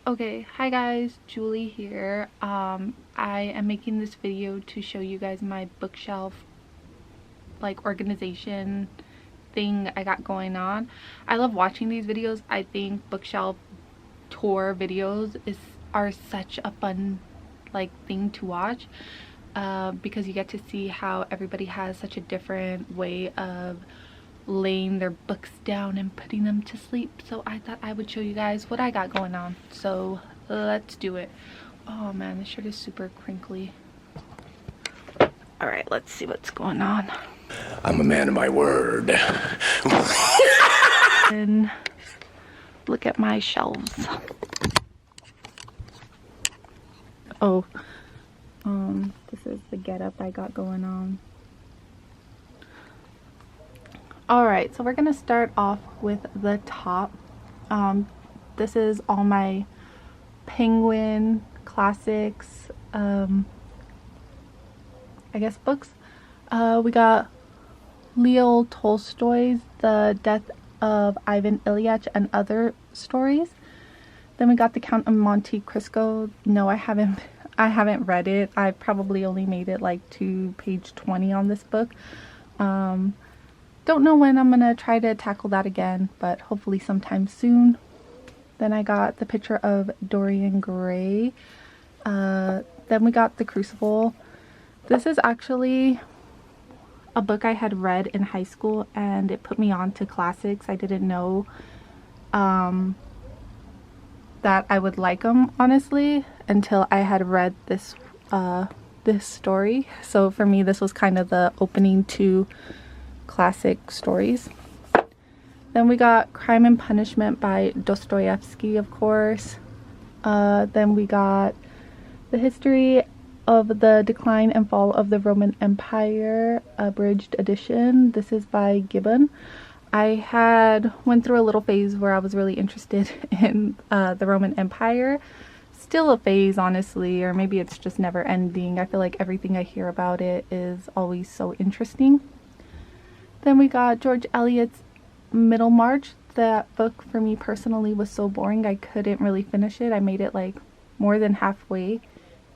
Okay, hi guys, Julie here. I am making this video to show you guys my bookshelf organization thing I got going on. I love watching these videos. I think bookshelf tour videos are such a fun thing to watch because you get to see how everybody has such a different way of laying their books down and putting them to sleep. So I thought I would show you guys what I got going on. So let's do it. Oh man, this shirt is super crinkly. All right, let's see what's going on. I'm a man of my word. And look at my shelves. Oh, this is the getup I got going on. Alright, so we're gonna start off with the top. This is all my Penguin classics, I guess books. We got Leo Tolstoy's The Death of Ivan Ilyich and Other Stories. Then we got The Count of Monte Cristo. No, I haven't read it. I probably only made it to page 20 on this book. Don't know when I'm gonna try to tackle that again, but hopefully sometime soon. Then I got The Picture of Dorian Gray. Then we got The Crucible. This is actually a book I had read in high school and it put me on to classics. I didn't know that I would like them, honestly, until I had read this story. So for me, this was kind of the opening to classic stories. Then we got Crime and Punishment by Dostoevsky, of course. Then we got The History of the Decline and Fall of the Roman Empire, abridged edition. This is by Gibbon. I went through a little phase where I was really interested in the Roman Empire. Still a phase, honestly, or maybe it's just never ending. I feel like everything I hear about it is always so interesting. Then we got George Eliot's Middlemarch. That book for me personally was so boring I couldn't really finish it. I made it more than halfway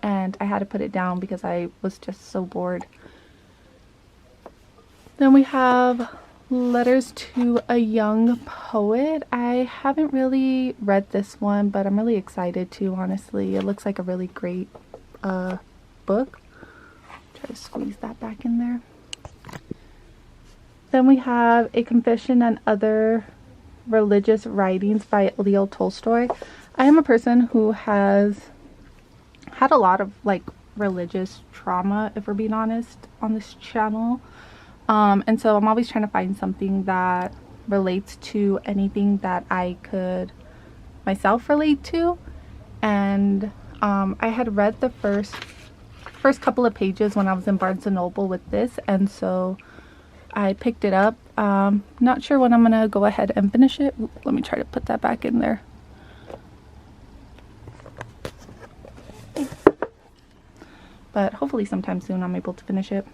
and I had to put it down because I was just so bored. Then we have Letters to a Young Poet. I haven't really read this one, but I'm really excited to, honestly. It looks like a really great book. Try to squeeze that back in there. Then we have A Confession and Other Religious Writings by Leo Tolstoy. I am a person who has had a lot of religious trauma, if we're being honest, on this channel. And so I'm always trying to find something that relates to anything that I could myself relate to. And I had read the first couple of pages when I was in Barnes & Noble with this, and so I picked it up. Not sure when I'm gonna go ahead and finish it. Let me try to put that back in there. But hopefully sometime soon I'm able to finish it.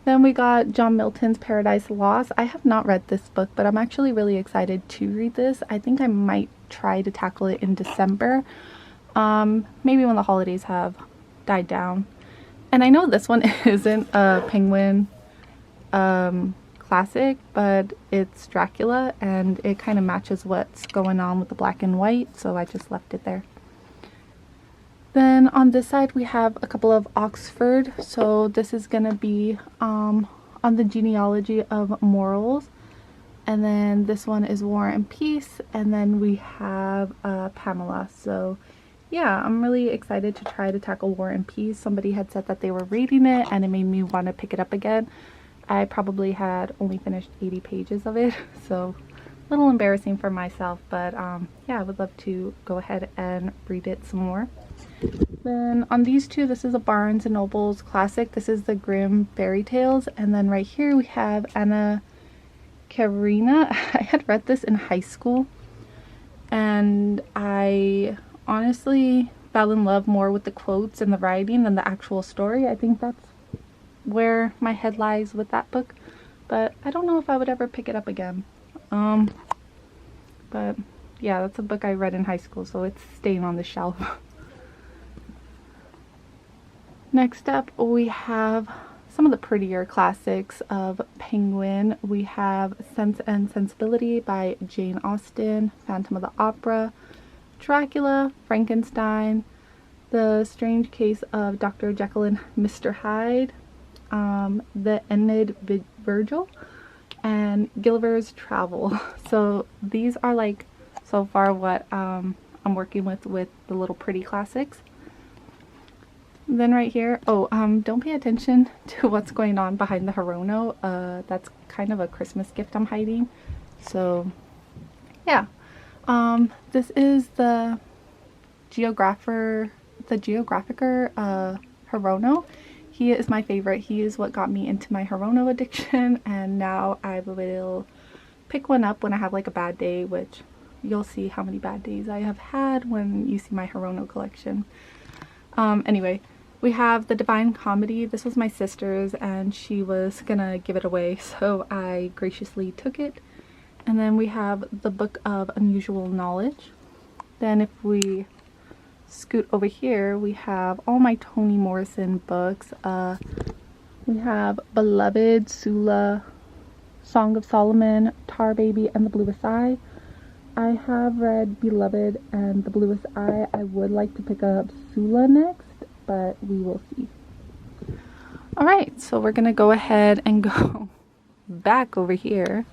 Then we got John Milton's Paradise Lost. I have not read this book, but I'm actually really excited to read this. I think I might try to tackle it in December. Maybe when the holidays have died down. And I know this one isn't a Penguin classic, but it's Dracula and it kind of matches what's going on with the black and white, so I just left it there. Then on this side we have a couple of Oxford. So this is gonna be on the genealogy of morals, and then this one is War and Peace, and then we have Pamela. So yeah, I'm really excited to try to tackle War and Peace. Somebody had said that they were reading it and it made me want to pick it up again. I probably had only finished 80 pages of it, so a little embarrassing for myself, but yeah, I would love to go ahead and read it some more. Then on these two, this is a Barnes & Noble's classic. This is the Grimm Fairy Tales, and then right here we have Anna Karenina. I had read this in high school and I honestly fell in love more with the quotes and the writing than the actual story. I think that's where my head lies with that book, but I don't know if I would ever pick it up again. But yeah, that's a book I read in high school, so it's staying on the shelf. Next up, we have some of the prettier classics of Penguin. We have Sense and Sensibility by Jane Austen, Phantom of the Opera, Dracula, Frankenstein, The Strange Case of Dr. Jekyll and Mr. Hyde, The Enid Virgil, and Gulliver's Travel. So these are like so far what I'm working with the little pretty classics. Then right here, don't pay attention to what's going on behind the Hirono. That's kind of a Christmas gift I'm hiding. So yeah, this is the Geographicer Hirono. He is my favorite. He is what got me into my Hirono addiction, and now I will pick one up when I have like a bad day, which you'll see how many bad days I have had when you see my Hirono collection. Anyway, we have The Divine Comedy. This was my sister's and she was gonna give it away, so I graciously took it. And then we have The Book of Unusual Knowledge. Then if we scoot over here, we have all my Toni Morrison books. We have Beloved, Sula, Song of Solomon, Tar Baby, and The Bluest Eye. I have read Beloved and The Bluest Eye. I would like to pick up Sula next, but we will see. Alright, so we're gonna go ahead and go back over here.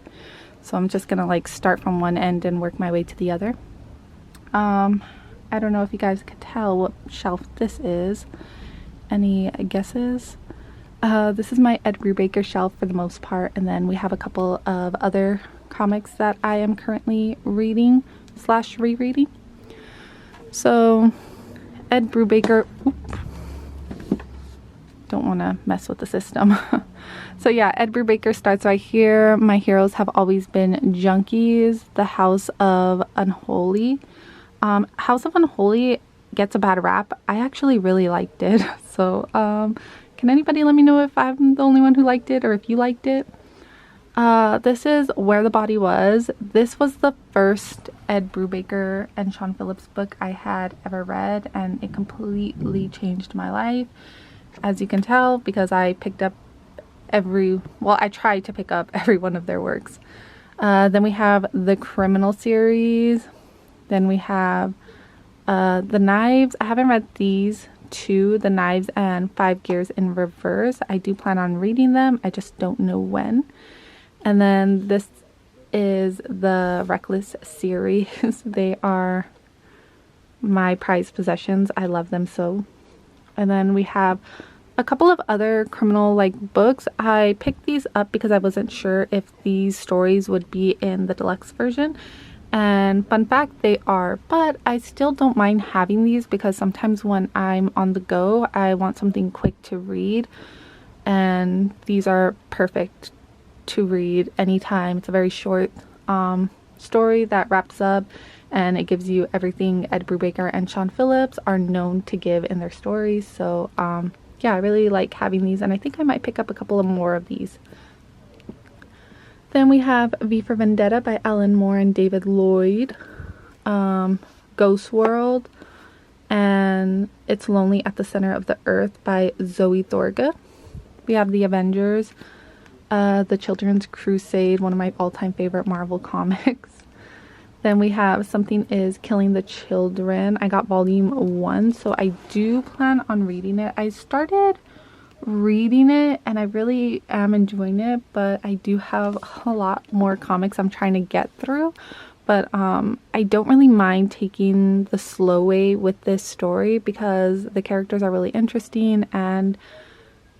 So I'm just gonna like start from one end and work my way to the other. I don't know if you guys could tell what shelf this is. Any guesses? This is my Ed Brubaker shelf for the most part, and then we have a couple of other comics that I am currently reading / rereading. So Ed Brubaker, don't want to mess with the system. So yeah, Ed Brubaker starts right here. My heroes have always been junkies. The House of Unholy. House of Unholy gets a bad rap. I actually really liked it. So can anybody let me know if I'm the only one who liked it or if you liked it? This is Where the Body Was. This was the first Ed Brubaker and Sean Phillips book I had ever read, and it completely changed my life, as you can tell, because I picked up I tried to pick up every one of their works. Then we have the Criminal series. Then we have The Knives. I haven't read these two, The Knives and 5 Gears in Reverse. I do plan on reading them. I just don't know when. And then this is the Reckless series. They are my prized possessions. I love them so. And then we have a couple of other criminal like books. I picked these up because I wasn't sure if these stories would be in the deluxe version. And fun fact, they are, but I still don't mind having these because sometimes when I'm on the go, I want something quick to read, and these are perfect to read anytime. It's a very short story that wraps up, and it gives you everything Ed Brubaker and Sean Phillips are known to give in their stories. So yeah, I really like having these, and I think I might pick up a couple of more of these. Then we have V for Vendetta by Alan Moore and David Lloyd, Ghost World, and It's Lonely at the Center of the Earth by Zoe Thorga. We have The Avengers, The Children's Crusade, one of my all-time favorite Marvel comics. Then we have Something Is Killing the Children. I got volume 1, so I do plan on reading it. I started reading it and I really am enjoying it, but I do have a lot more comics I'm trying to get through. But I don't really mind taking the slow way with this story because the characters are really interesting, and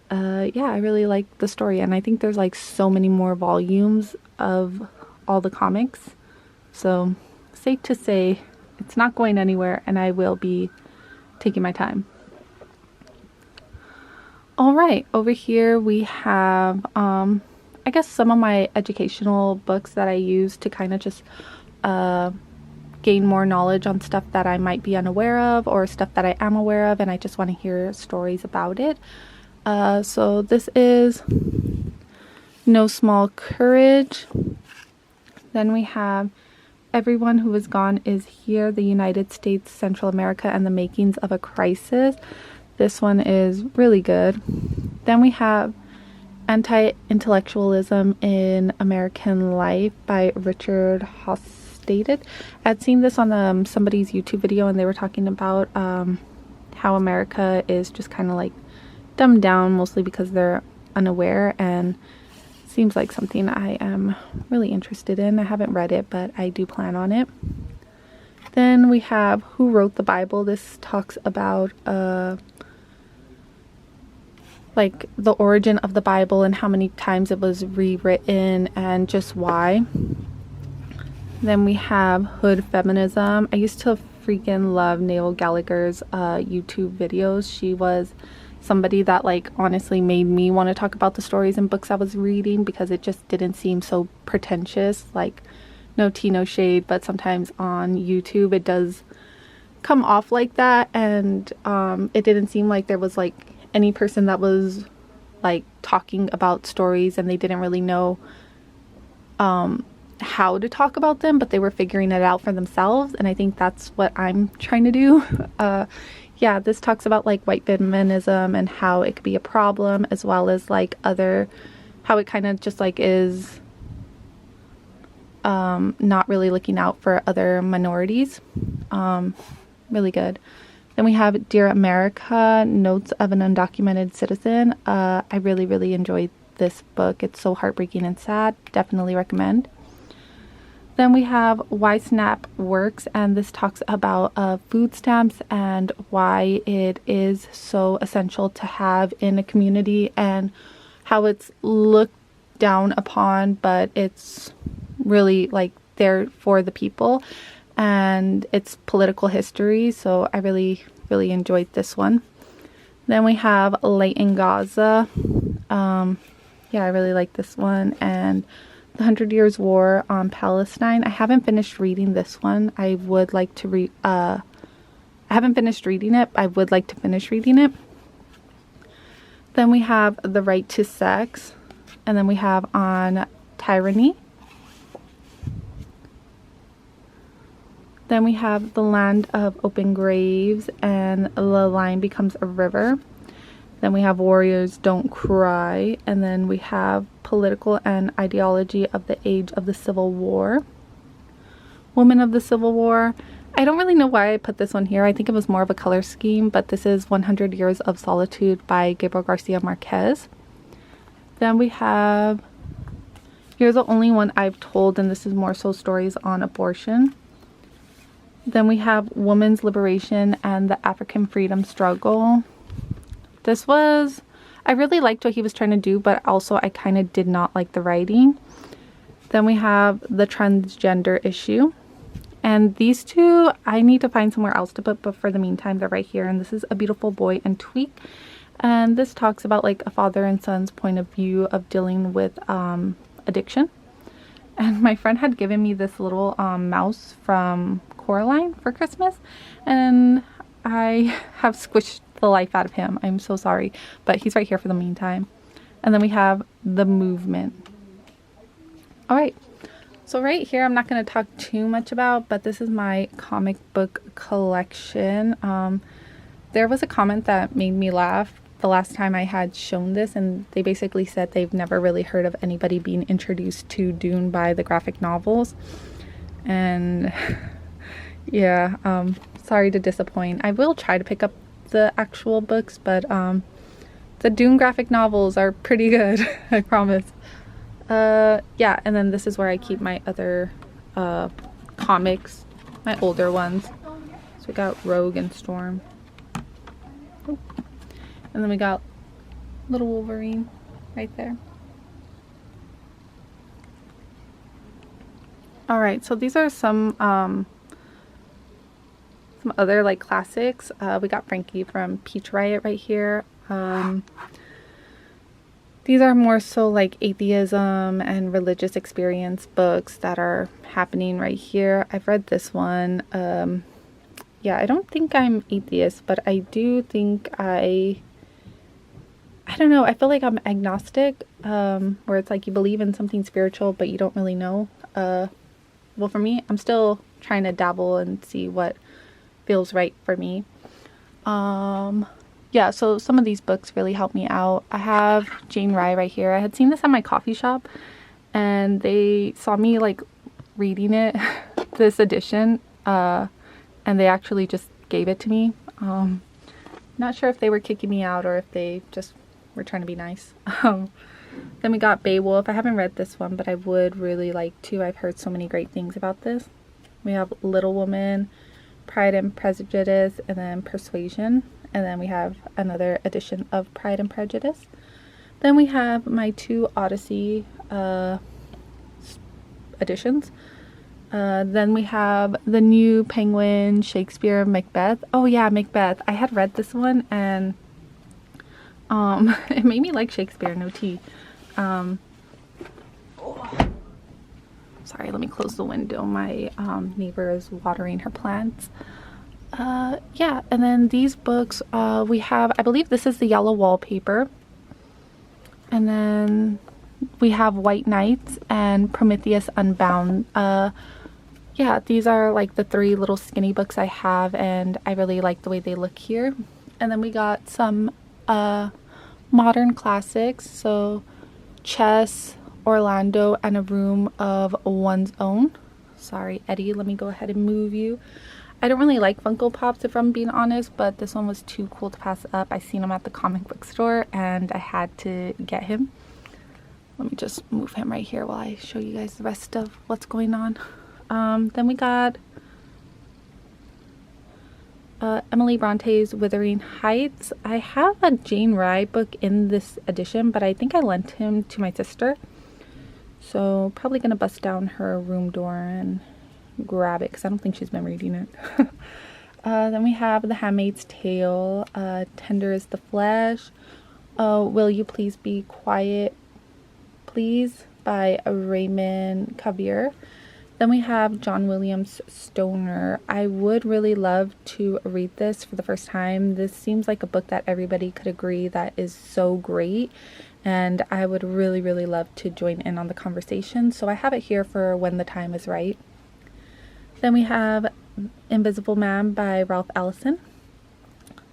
yeah, I really like the story, and I think there's like so many more volumes of all the comics, so safe to say it's not going anywhere, and I will be taking my time. Alright, over here we have, I guess some of my educational books that I use to kind of just gain more knowledge on stuff that I might be unaware of or stuff that I am aware of and I just want to hear stories about it. So this is No Small Courage. Then we have Everyone Who Is Gone Is Here, The United States, Central America, and the Makings of a Crisis. This one is really good. Then we have Anti-Intellectualism in American Life by Richard Hofstadter. I'd seen this on somebody's YouTube video, and they were talking about how America is just kind of like dumbed down, mostly because they're unaware, and seems like something I am really interested in. I haven't read it, but I do plan on it. Then we have Who Wrote the Bible. This talks about like the origin of the Bible and how many times it was rewritten and just why. Then we have Hood Feminism. I used to freaking love Neil Gallagher's YouTube videos. She was somebody that like honestly made me want to talk about the stories and books I was reading, because it just didn't seem so pretentious. Like, no tea, no shade, but sometimes on YouTube it does come off like that, and it didn't seem like there was like any person that was like talking about stories and they didn't really know how to talk about them, but they were figuring it out for themselves, and I think that's what I'm trying to do. Yeah, this talks about like white feminism and how it could be a problem, as well as like how it kind of just like is not really looking out for other minorities. Really good. Then we have Dear America, Notes of an Undocumented Citizen. I really enjoyed this book. It's so heartbreaking and sad. Definitely recommend. Then we have Why SNAP Works, and this talks about food stamps and why it is so essential to have in a community, and how it's looked down upon, but it's really like there for the people, and it's political history. So I really enjoyed this one. Then we have Light in Gaza. Yeah, I really like this one. And The 100 Years War on Palestine. I haven't finished reading this one. I would like to read, I haven't finished reading it. I would like to finish reading it. Then we have The Right to Sex. And then we have On Tyranny. Then we have The Land of Open Graves and The Line Becomes a River. Then we have Warriors Don't Cry. And then we have Political and Ideology of the Age of the Civil War. Women of the Civil War. I don't really know why I put this one here. I think it was more of a color scheme, but this is 100 Years of Solitude by Gabriel Garcia Marquez. Then we have You're the Only One I've Told, and this is more so stories on abortion. Then we have Women's Liberation and the African Freedom Struggle. This was, I really liked what he was trying to do, but also I kind of did not like the writing. Then we have The Transgender Issue. And these two, I need to find somewhere else to put, but for the meantime, they're right here. And this is A Beautiful Boy and Tweak. And this talks about like a father and son's point of view of dealing with addiction. And my friend had given me this little mouse from Coraline for Christmas, and I have squished the life out of him. I'm so sorry, but he's right here for the meantime. And then we have The Movement. All right, so right here I'm not going to talk too much about, but this is my comic book collection. There was a comment that made me laugh the last time I had shown this, and they basically said they've never really heard of anybody being introduced to Dune by the graphic novels. And yeah, sorry to disappoint. I will try to pick up the actual books, but the Dune graphic novels are pretty good. I promise. Yeah, and then this is where I keep my other comics, my older ones. So we got Rogue and Storm. Oh. And then we got little Wolverine right there. All right, so these are some other like classics. We got Frankie from Peach Riot right here. These are more so like atheism and religious experience books that are happening right here. I've read this one. Yeah, I don't think I'm atheist, but I do think I don't know, I feel like I'm agnostic, where it's like you believe in something spiritual, but you don't really know well, for me, I'm still trying to dabble and see what feels right for me. Yeah, so some of these books really help me out. I have Jane Rye right here. I had seen this at my coffee shop and they saw me like reading it, this edition, and they actually just gave it to me. Not sure if they were kicking me out or if they just were trying to be nice. Then we got Beowulf. I haven't read this one, but I would really like to. I've heard so many great things about this. We have Little Woman, Pride and Prejudice, and then Persuasion. And then we have another edition of Pride and Prejudice. Then we have my 2 Odyssey editions. Then we have the new Penguin, Shakespeare, Macbeth. Oh yeah, Macbeth. I had read this one and it made me like Shakespeare, no tea. Sorry, let me close the window. My neighbor is watering her plants. Yeah, and then these books, we have, I believe this is the Yellow Wallpaper. And then we have White Knights and Prometheus Unbound. Yeah, these are like the 3 little skinny books I have, and I really like the way they look here. And then we got some modern classics, so Chess, Orlando, and A Room of One's Own. Sorry, Eddie, let me go ahead and move you. I don't really like Funko Pops if I'm being honest, but this one was too cool to pass up. I seen him at the comic book store and I had to get him. Let me just move him right here while I show you guys the rest of what's going on. Then we got Emily Bronte's Wuthering Heights. I have a Jane Rye book in this edition, but I think I lent him to my sister. So probably gonna bust down her room door and grab it because I don't think she's been reading it. Then we have The Handmaid's Tale, Tender is the Flesh, Will You Please Be Quiet Please by Raymond Cavir. Then we have John Williams' Stoner. I would really love to read this for the first time. This seems like a book that everybody could agree that is so great, and I would really, really love to join in on the conversation. So I have it here for when the time is right. Then we have Invisible Man by Ralph Ellison,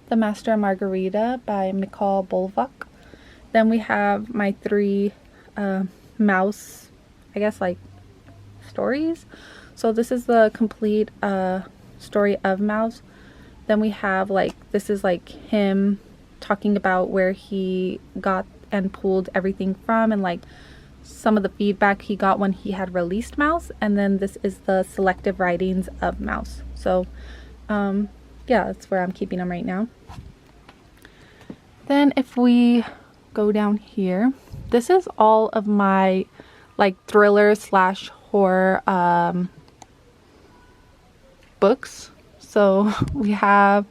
The Master and Margarita by Mikhail Bulgakov. Then we have my 3 mouse, I guess like stories. So this is the complete story of Mouse. Then we have like, this is like him talking about where he got and pulled everything from and like some of the feedback he got when he had released Mouse. And then this is the selective writings of Mouse. So yeah, that's where I'm keeping them right now. Then if we go down here, this is all of my like thriller / horror books. So we have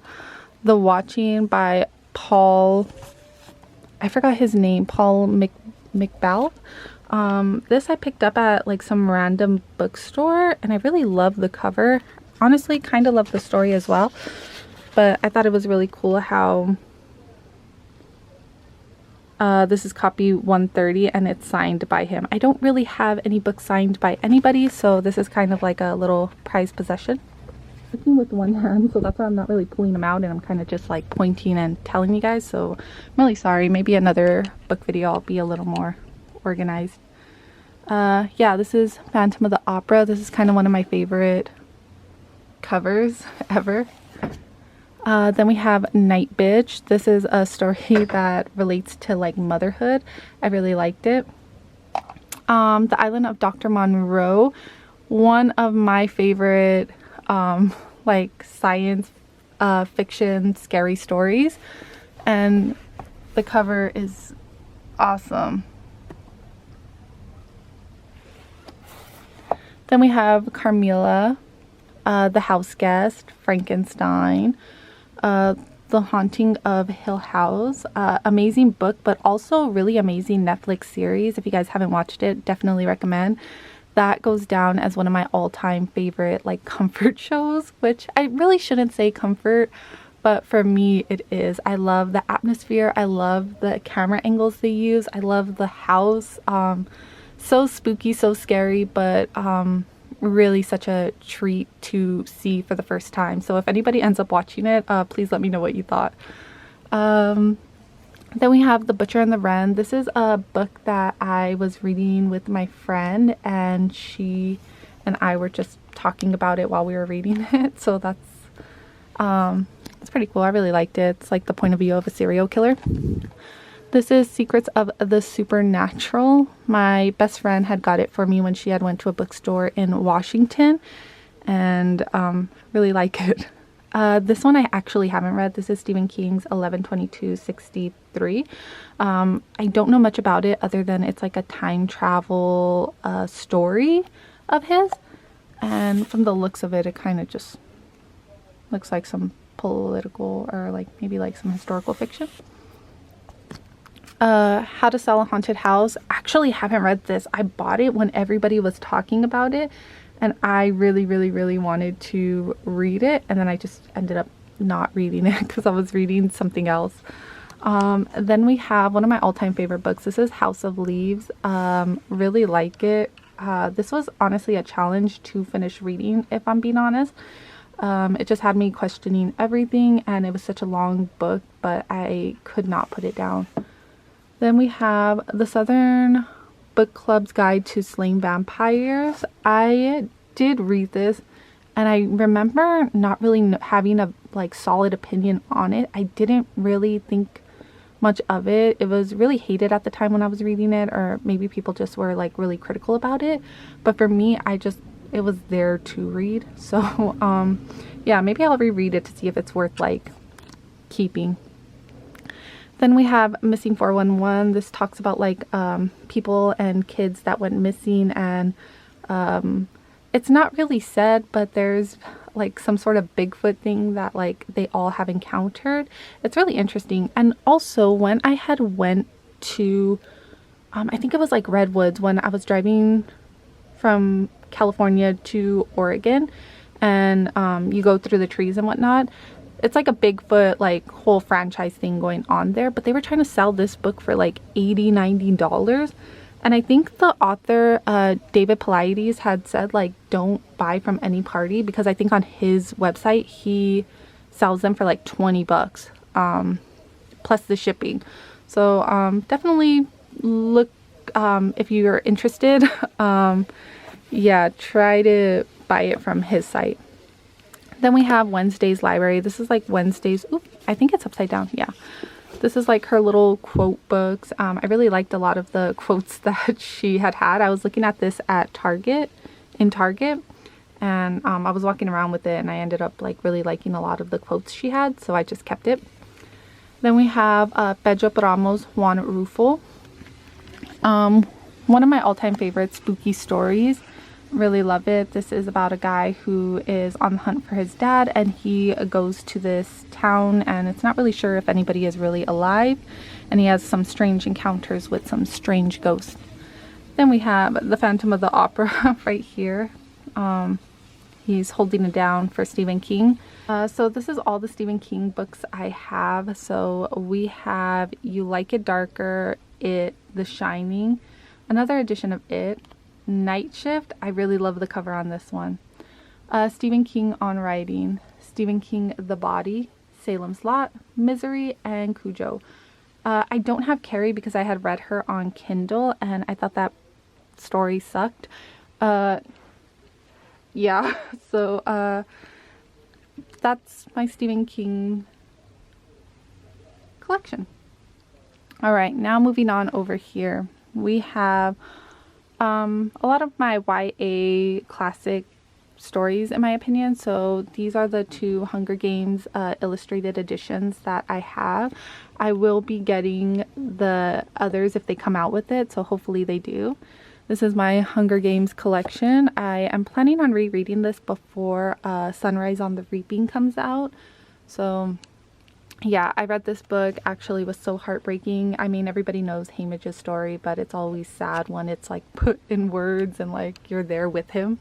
The Watching by Paul, I forgot his name, Paul McBall. This I picked up at like some random bookstore and I really love the cover. Honestly, kind of love the story as well, but I thought it was really cool how this is copy 130 and it's signed by him. I don't really have any books signed by anybody, so this is kind of like a little prized possession. Looking with one hand, so that's why I'm not really pulling them out and I'm kind of just like pointing and telling you guys, so I'm really sorry. Maybe another book video I'll be a little more organized. Yeah, this is Phantom of the Opera. This is kind of one of my favorite covers ever. Then we have Night Bitch. This is a story that relates to like motherhood. I really liked it. The Island of Dr. Monroe. One of my favorite like science fiction scary stories. And the cover is awesome. Then we have Carmilla, The House Guest, Frankenstein, The Haunting of Hill House. Amazing book, but also really amazing Netflix series. If you guys haven't watched it, definitely recommend. That goes down as one of my all-time favorite like comfort shows, which I really shouldn't say comfort, but for me it is. I love the atmosphere. I love the camera angles they use. I love the house. So spooky, so scary, but really such a treat to see for the first time. So if anybody ends up watching it, please let me know what you thought. Then we have The Butcher and the Wren. This is a book that I was reading with my friend, and she and I were just talking about it while we were reading it. So it's pretty cool. I really liked it. It's like the point of view of a serial killer. This is Secrets of the Supernatural. My best friend had got it for me when she had went to a bookstore in Washington, and really like it. This one I actually haven't read. This is Stephen King's 11/22/63. I don't know much about it other than it's like a time travel story of his, and from the looks of it, it kind of just looks like some political or like maybe like some historical fiction. How to Sell a Haunted House. Actually haven't read this. I bought it when everybody was talking about it, and I really wanted to read it, and then I just ended up not reading it because I was reading something else. Then we have one of my all-time favorite books. This is House of Leaves. Really like it. This was honestly a challenge to finish reading, if I'm being honest. It just had me questioning everything, and it was such a long book, but I could not put it down. Then we have The Southern Book Club's Guide to Slaying Vampires. I did read this, and I remember not really having a like solid opinion on it. I didn't really think much of it. It was really hated at the time when I was reading it, or maybe people just were like really critical about it. But for me, it was there to read. So yeah, maybe I'll reread it to see if it's worth like keeping. Then we have Missing 411. This talks about like people and kids that went missing, and it's not really said, but there's like some sort of Bigfoot thing that like they all have encountered. It's really interesting. And also when I had went to I think it was like Redwoods, when I was driving from California to Oregon, and you go through the trees and whatnot. It's like a Bigfoot like whole franchise thing going on there, but they were trying to sell this book for like $80-90, and I think the author David Paulides had said like don't buy from any party, because I think on his website he sells them for like $20 plus the shipping. So definitely look if you're interested. Yeah, try to buy it from his site. Then we have Wednesday's Library. This is like Wednesday's, I think it's upside down. Yeah. This is like her little quote books. I really liked a lot of the quotes that she had. I was looking at this at Target, and I was walking around with it, and I ended up like really liking a lot of the quotes she had, so I just kept it. Then we have Pedro Paramos' Juan Rulfo. One of my all-time favorite spooky stories. Really love it. This is about a guy who is on the hunt for his dad, and he goes to this town, and it's not really sure if anybody is really alive, and he has some strange encounters with some strange ghosts. Then we have The Phantom of the Opera right here. He's holding it down for Stephen King. So this is all the Stephen King books I have. So we have You Like It Darker, It, The Shining, another edition of It, Night Shift. I really love the cover on this one. Stephen King on Writing, Stephen King The Body, Salem's Lot, Misery, and Cujo. I don't have Carrie because I had read her on Kindle and I thought that story sucked. Yeah, so that's my Stephen King collection. All right, now moving on over here, we have a lot of my YA classic stories in my opinion. So these are the two Hunger Games illustrated editions that I have. I will be getting the others if they come out with it, so hopefully they do. This is my Hunger Games collection. I am planning on rereading this before Sunrise on the Reaping comes out. So yeah, I read this book, actually was so heartbreaking. I mean, everybody knows Hamige's story, but it's always sad when it's like put in words and like you're there with him.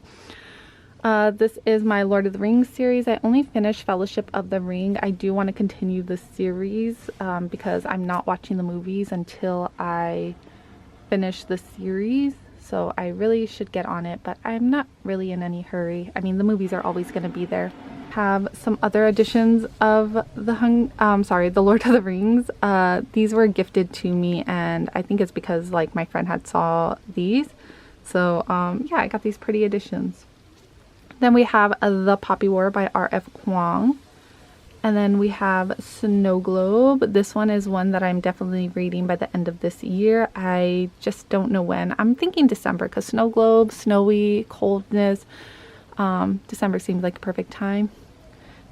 This is my Lord of the Rings series. I only finished Fellowship of the Ring. I do want to continue the series because I'm not watching the movies until I finish the series. so I really should get on it, but I'm not really in any hurry. I mean, the movies are always going to be there. Have some other editions of the Lord of the Rings. These were gifted to me, and I think it's because like my friend had saw these. So yeah, I got these pretty editions. Then we have The Poppy War by R.F. Kuang. And then we have Snow Globe. This one is one that I'm definitely reading by the end of this year. I just don't know when. I'm thinking December because Snow Globe, snowy, coldness. December seems like a perfect time.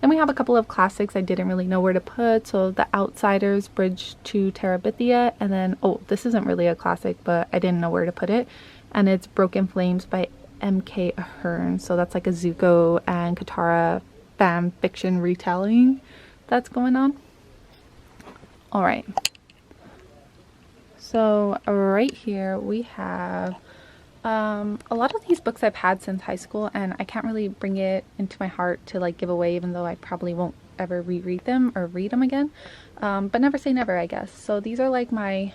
Then we have a couple of classics I didn't really know where to put. So The Outsiders, Bridge to Terabithia. And then, oh, this isn't really a classic, but I didn't know where to put it. And it's Broken Flames by M.K. Ahern. So that's like a Zuko and Katara fan fiction retelling that's going on. All right. So right here we have a lot of these books I've had since high school, and I can't really bring it into my heart to like give away, even though I probably won't ever reread them or read them again. But never say never, I guess. So these are like my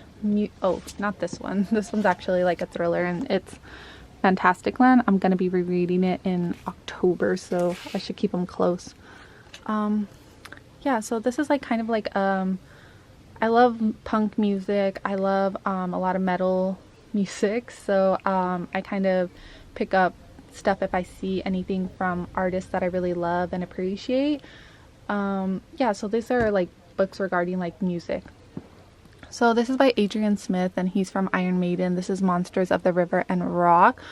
oh, not this one. This one's actually like a thriller, and it's Fantastic Land. I'm gonna be rereading it in October, so I should keep them close. Yeah, so this is like kind of like I love punk music. I love a lot of metal music, so I kind of pick up stuff if I see anything from artists that I really love and appreciate. Yeah, so these are like books regarding like music. So this is by Adrian Smith, and he's from Iron Maiden. This is Monsters of the River and Rock.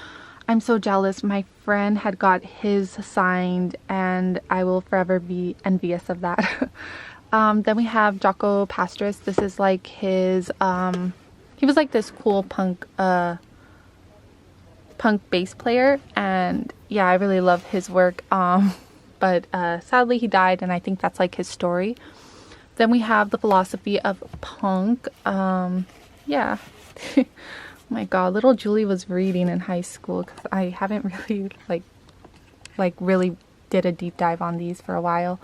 I'm so jealous. My friend had got his signed, and I will forever be envious of that. Then we have Jaco Pastorius. This is like his he was like this cool punk bass player, and yeah, I really love his work. But sadly he died, and I think that's like his story. Then we have The Philosophy of Punk. Yeah. Oh my god, little Julie was reading in high school, because I haven't really really did a deep dive on these for a while.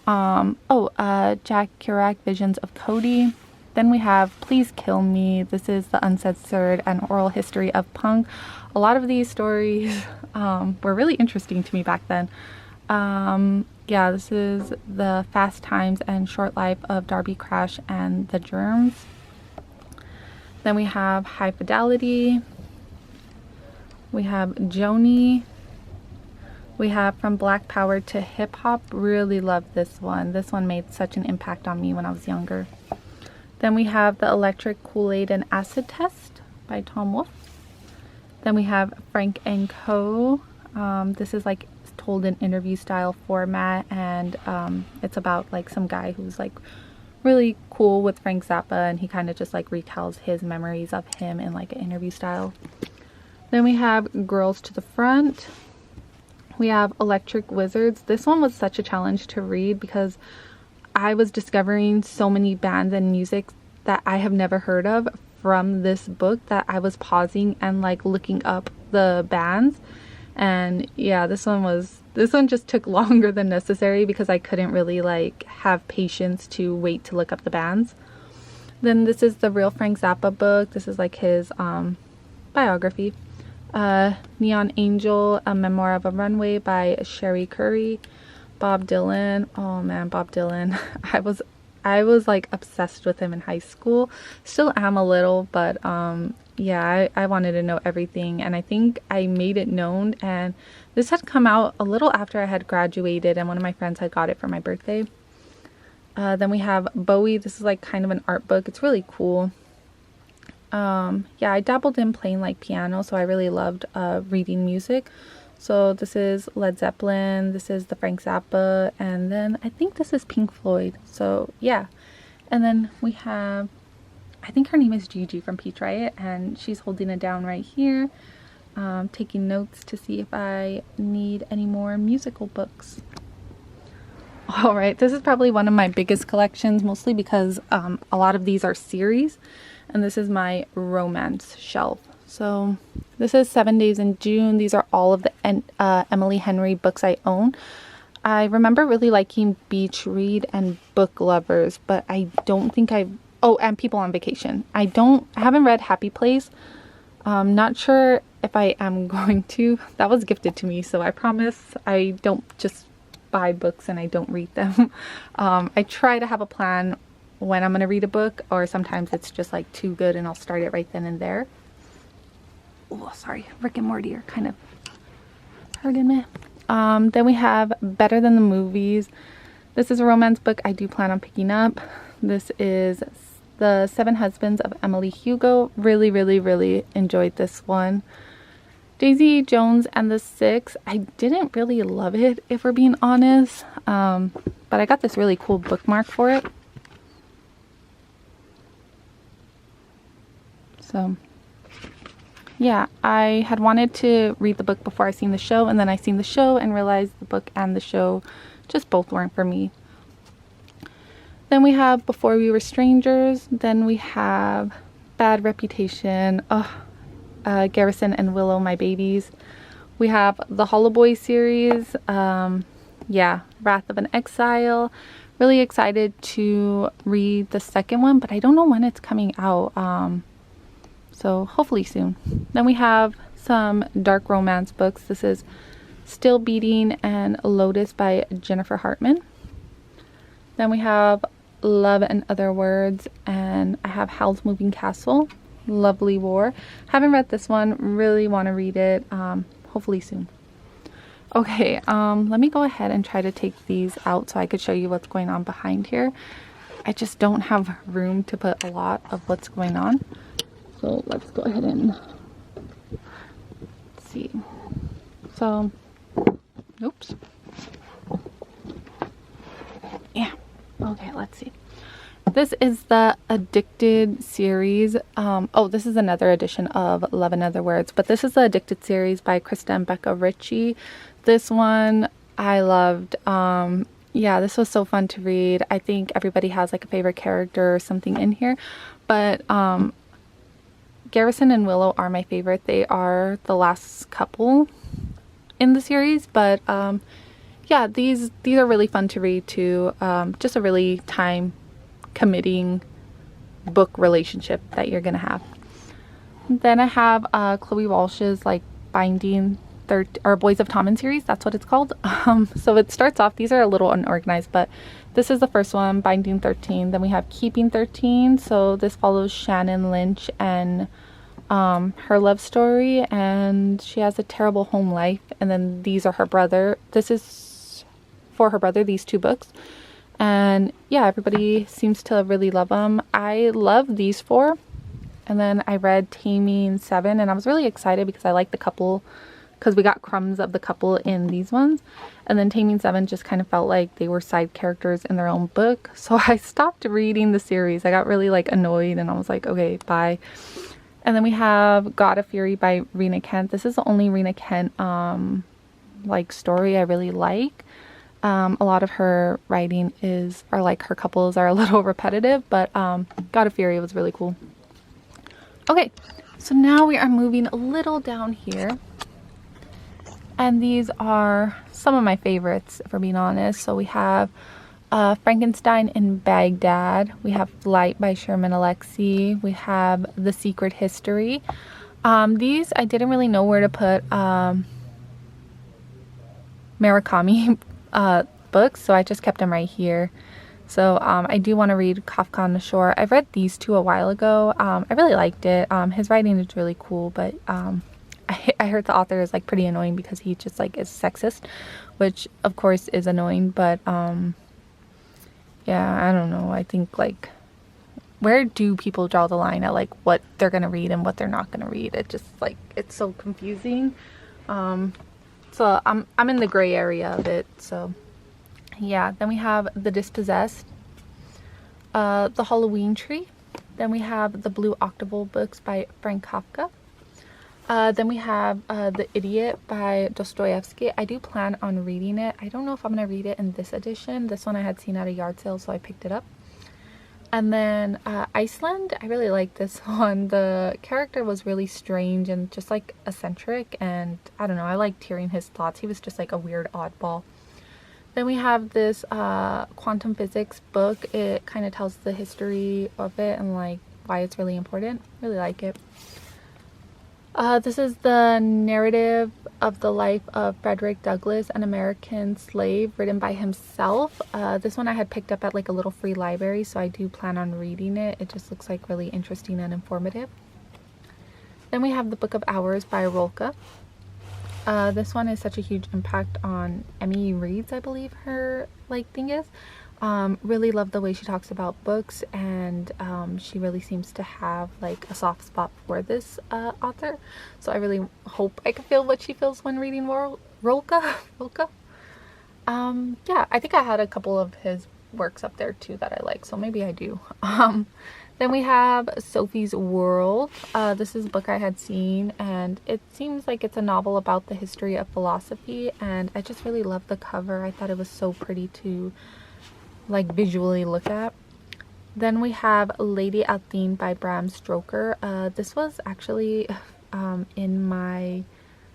Jack Kerouac, Visions of Cody. Then we have Please Kill Me. This is the uncensored and oral history of punk. A lot of these stories were really interesting to me back then. Yeah, this is The Fast Times and Short Life of Darby Crash and the Germs. Then we have High Fidelity. We have Joni. We have From Black Power to Hip Hop. Really love this one. This one made such an impact on me when I was younger. Then we have The Electric Kool-Aid and Acid Test by Tom Wolfe. Then we have Frank and Co. This is like told in interview style format, and it's about like some guy who's like really cool with Frank Zappa, and he kind of just like retells his memories of him in like an interview style. Then we have Girls to the Front. We have Electric Wizards. This one was such a challenge to read because I was discovering so many bands and music that I have never heard of from this book that I was pausing and like looking up the bands. And yeah, this one just took longer than necessary because I couldn't really like have patience to wait to look up the bands. Then this is the Real Frank Zappa book. This is like his biography. Neon Angel, A Memoir of a Runway by Sherry Curry. Bob Dylan. Oh man, Bob Dylan. I was like obsessed with him in high school. Still am a little, but yeah, I wanted to know everything, and I think I made it known. And this had come out a little after I had graduated, and one of my friends had got it for my birthday. Then we have Bowie. This is like kind of an art book. It's really cool. Yeah, I dabbled in playing like piano, so I really loved reading music. So this is Led Zeppelin, this is the Frank Zappa, and then I think this is Pink Floyd. So yeah. And then we have, I think her name is Gigi from Peach Riot, and she's holding it down right here, taking notes to see if I need any more musical books. Alright, this is probably one of my biggest collections, mostly because a lot of these are series, and this is my romance shelf. So this is 7 Days in June. These are all of the Emily Henry books I own. I remember really liking Beach Read and Book Lovers, but I don't think and People on Vacation. I haven't read Happy Place. Not sure if I am going to. That was gifted to me, so I promise I don't just buy books and I don't read them. I try to have a plan when I'm going to read a book, or sometimes it's just like too good and I'll start it right then and there. Oh, sorry, Rick and Morty are kind of hurting me. Then we have Better Than the Movies. This is a romance book I do plan on picking up. This is The Seven Husbands of Emily Hugo. Really, really, really enjoyed this one. Daisy Jones and the Six. I didn't really love it, if we're being honest. But I got this really cool bookmark for it. So, yeah, I had wanted to read the book before I seen the show, and then I seen the show and realized the book and the show just both weren't for me. Then we have Before We Were Strangers. Then we have Bad Reputation. Garrison and Willow, My Babies. We have the Hollow Boy series. Yeah, Wrath of an Exile. Really excited to read the second one, but I don't know when it's coming out. So hopefully soon. Then we have some dark romance books. This is Still Beating and Lotus by Jennifer Hartman. Then we have Love and Other Words, and I have Howl's Moving Castle, Lovely War. Haven't read this one, really want to read it, hopefully soon. Okay, let me go ahead and try to take these out so I could show you what's going on behind here. I just don't have room to put a lot of what's going on. So let's go ahead and see. So, oops. Yeah, okay, let's see. This is the Addicted series. Oh, this is another edition of Love and Other Words, but this is the Addicted series by Krista and Becca Ritchie. This one I loved. Yeah, this was so fun to read. I think everybody has like a favorite character or something in here, but Garrison and Willow are my favorite. They are the last couple in the series, but yeah, these are really fun to read too. Just a really time committing book relationship that you're gonna have. Then I have Chloe Walsh's like Binding or Boys of Tommen series. That's what it's called. So it starts off, these are a little unorganized, but this is the first one, Binding 13. Then we have Keeping 13. So this follows Shannon Lynch and her love story, and she has a terrible home life. And then these are her brother. This is for her brother, these two books. And yeah, everybody seems to really love them. I love these four. And then I read Taming 7, and I was really excited because I like the couple, because we got crumbs of the couple in these ones. And then Taming 7 just kind of felt like they were side characters in their own book. So I stopped reading the series. I got really like annoyed, and I was like, okay, bye. And then we have God of Fury by Rena Kent. This is the only Rena Kent like story I really like. A lot of her writing are like her couples are a little repetitive, but God of Fury was really cool. Okay, so now we are moving a little down here. And these are some of my favorites, if we're being honest. So we have Frankenstein in Baghdad. We have Light by Sherman Alexie. We have The Secret History. These I didn't really know where to put Murakami books, so I just kept them right here. So I do want to read Kafka on the Shore. I read these two a while ago. I really liked it. His writing is really cool, but I heard the author is like pretty annoying because he just like is sexist, which of course is annoying, but yeah, I don't know. I think like, where do people draw the line at like what they're gonna read and what they're not gonna read? It just like, it's so confusing. So I'm in the gray area of it. So yeah, then we have The Dispossessed, The Halloween Tree. Then we have the Blue Octavo books by Frank Kafka. Then we have The Idiot by Dostoevsky. I do plan on reading it. I don't know if I'm going to read it in this edition. This one I had seen at a yard sale, so I picked it up. And then Iceland. I really like this one. The character was really strange and just like eccentric, and I don't know, I liked hearing his thoughts. He was just like a weird oddball. Then we have this quantum physics book. It kind of tells the history of it and like why it's really important. Really like it. This is the narrative of the life of Frederick Douglass, an American slave, written by himself. This one I had picked up at like a little free library, so I do plan on reading it. It just looks like really interesting and informative. Then we have the Book of Hours by Rolka. This one is such a huge impact on Emmy Reed's, I believe her like thing is. Really love the way she talks about books, and she really seems to have like a soft spot for this author. So I really hope I can feel what she feels when reading Rolka. Yeah, I think I had a couple of his works up there too that I like, so maybe I do. Then we have Sophie's World. This is a book I had seen, and it seems like it's a novel about the history of philosophy, and I just really love the cover. I thought it was so pretty to like visually look at. Then we have Lady Altheen by Bram Stoker. This was actually in my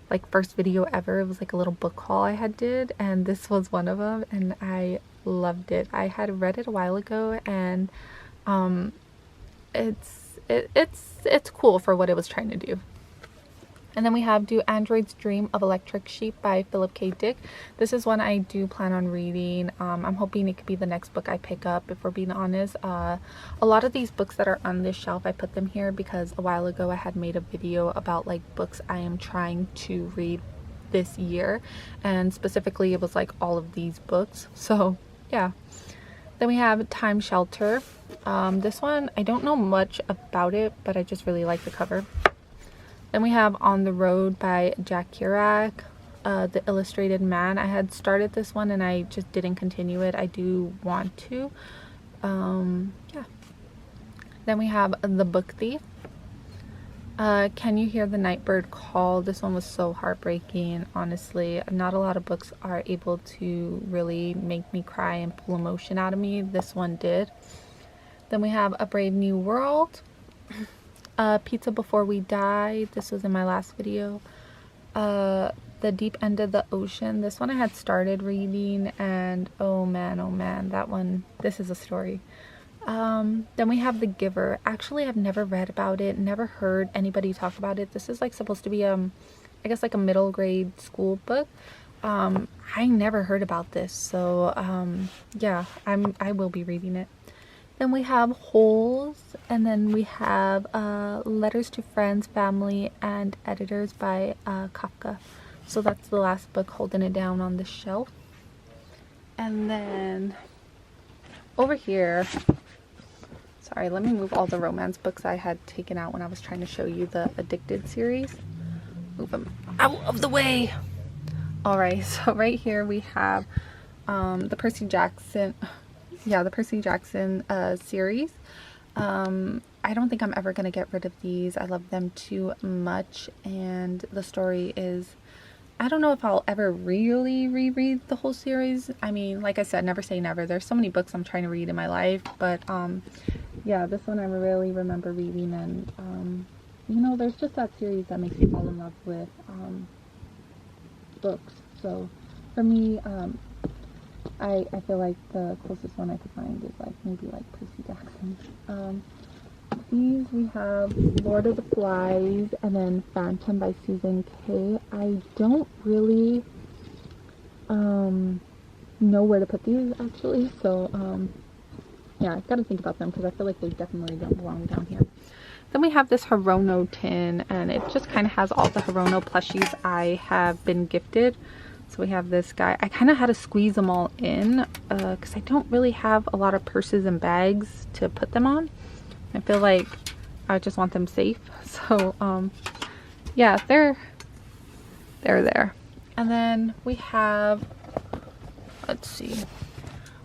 like first video ever. It was like a little book haul I had did, and this was one of them, and I loved it. I had read it a while ago, and it's cool for what it was trying to do. And then we have Do Androids Dream of Electric Sheep by Philip K. Dick. This is one I do plan on reading. I'm hoping it could be the next book I pick up, if we're being honest. A lot of these books that are on this shelf, I put them here because a while ago I had made a video about like books I am trying to read this year. And specifically it was like all of these books. So yeah. Then we have Time Shelter. This one, I don't know much about it, but I just really like the cover. Then we have On the Road by Jack Kerouac, The Illustrated Man. I had started this one and I just didn't continue it. I do want to. Yeah. Then we have The Book Thief. Can You Hear the Nightbird Call? This one was so heartbreaking, honestly. Not a lot of books are able to really make me cry and pull emotion out of me. This one did. Then we have A Brave New World. Pizza Before We Die. This was in my last video. The Deep End of the Ocean. This one I had started reading, and oh man, that one, this is a story. Then we have The Giver. Actually, I've never read about it, never heard anybody talk about it. This is like supposed to be I guess like a middle grade school book. I never heard about this, so yeah, I will be reading it. Then we have Holes, and then we have Letters to Friends, Family, and Editors by Kafka. So that's the last book holding it down on the shelf. And then over here, sorry, let me move all the romance books I had taken out when I was trying to show you the Addicted series. Move them out of the way. Alright, so right here we have the Percy Jackson... Yeah, the Percy Jackson series. I don't think I'm ever going to get rid of these. I love them too much, and the story is... I don't know if I'll ever really reread the whole series. I mean, like I said, never say never. There's so many books I'm trying to read in my life, but yeah, this one I really remember reading, and you know, there's just that series that makes you fall in love with books. So for me, I feel like the closest one I could find is like maybe like Percy Jackson. These we have Lord of the Flies and then Phantom by Susan Kay. I don't really know where to put these actually, so yeah, I've got to think about them because I feel like they definitely don't belong down here. Then we have this Hirono tin, and it just kind of has all the Hirono plushies I have been gifted. So we have this guy. I kind of had to squeeze them all in because I don't really have a lot of purses and bags to put them on. I feel like I just want them safe. So yeah, they're there. And then we have, let's see,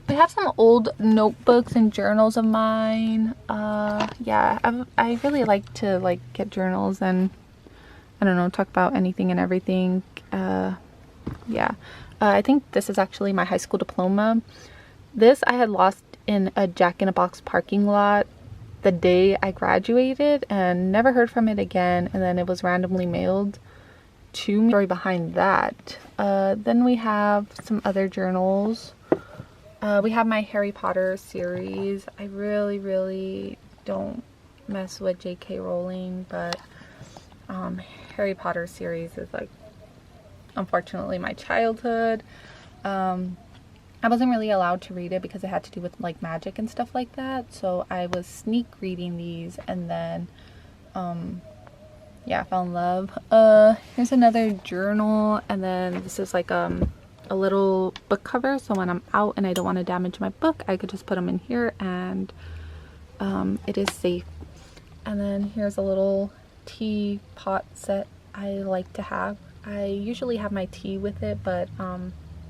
we have some old notebooks and journals of mine. Yeah, I really like to like get journals and I don't know, talk about anything and everything. Yeah, I think this is actually my high school diploma. This I had lost in a Jack in a Box parking lot the day I graduated and never heard from it again, and then it was randomly mailed to me. Story behind that. Then we have some other journals. We have my Harry Potter series. I really don't mess with J.K. Rowling, but Harry Potter series is like unfortunately my childhood. I wasn't really allowed to read it because it had to do with like magic and stuff like that. So I was sneak reading these, and then yeah, I fell in love. Here's another journal, and then this is like a little book cover, so when I'm out and I don't want to damage my book, I could just put them in here and it is safe. And then here's a little teapot set I like to have. I usually have my tea with it, but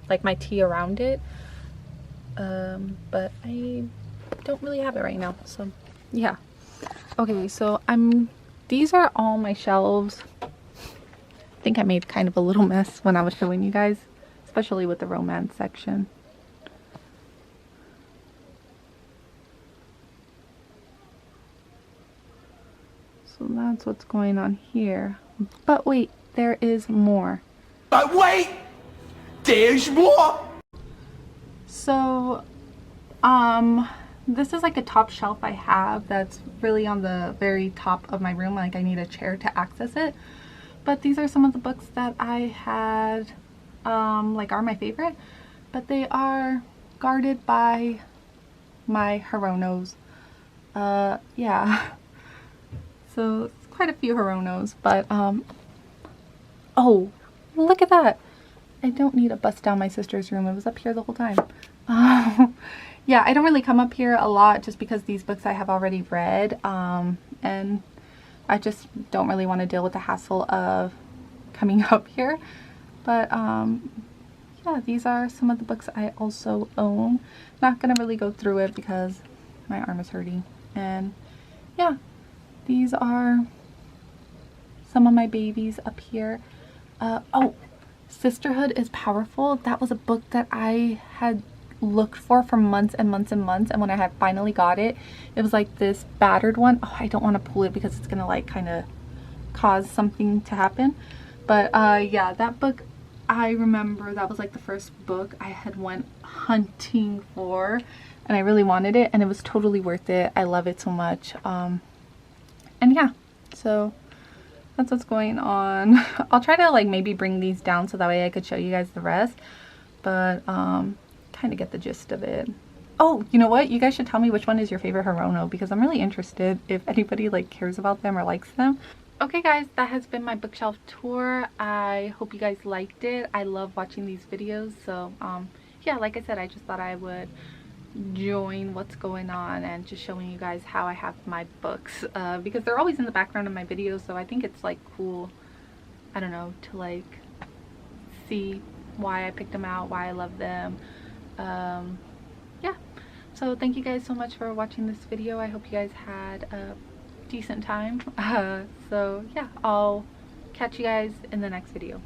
like my tea around it, but I don't really have it right now, so yeah. Okay, so these are all my shelves. I think I made kind of a little mess when I was showing you guys, especially with the romance section. So that's what's going on here. But wait, there is more. But wait! There's more! So, this is like a top shelf I have that's really on the very top of my room. Like I need a chair to access it. But these are some of the books that I had, like are my favorite. But they are guarded by my Hironos. Yeah. So it's quite a few Hironos, but oh, look at that. I don't need to bust down my sister's room. It was up here the whole time. Yeah, I don't really come up here a lot just because these books I have already read, and I just don't really want to deal with the hassle of coming up here. But yeah, these are some of the books I also own. Not gonna really go through it because my arm is hurting. And yeah, these are some of my babies up here. Oh, Sisterhood is Powerful. That was a book that I had looked for months and months and months, and when I had finally got it, it was like this battered one. Oh, I don't want to pull it because it's gonna like kind of cause something to happen. But yeah, that book, I remember that was like the first book I had went hunting for, and I really wanted it, and it was totally worth it. I love it so much. And yeah, so that's what's going on. I'll try to like maybe bring these down so that way I could show you guys the rest, but kind of get the gist of it. Oh, you know what? You guys should tell me which one is your favorite Hirono because I'm really interested if anybody like cares about them or likes them. Okay guys, that has been my bookshelf tour. I hope you guys liked it. I love watching these videos, so yeah, like I said, I just thought I would join what's going on and just showing you guys how I have my books, because they're always in the background of my videos, so I think it's like cool, I don't know, to like see why I picked them out, why I love them. Yeah, so thank you guys so much for watching this video. I hope you guys had a decent time. So yeah, I'll catch you guys in the next video.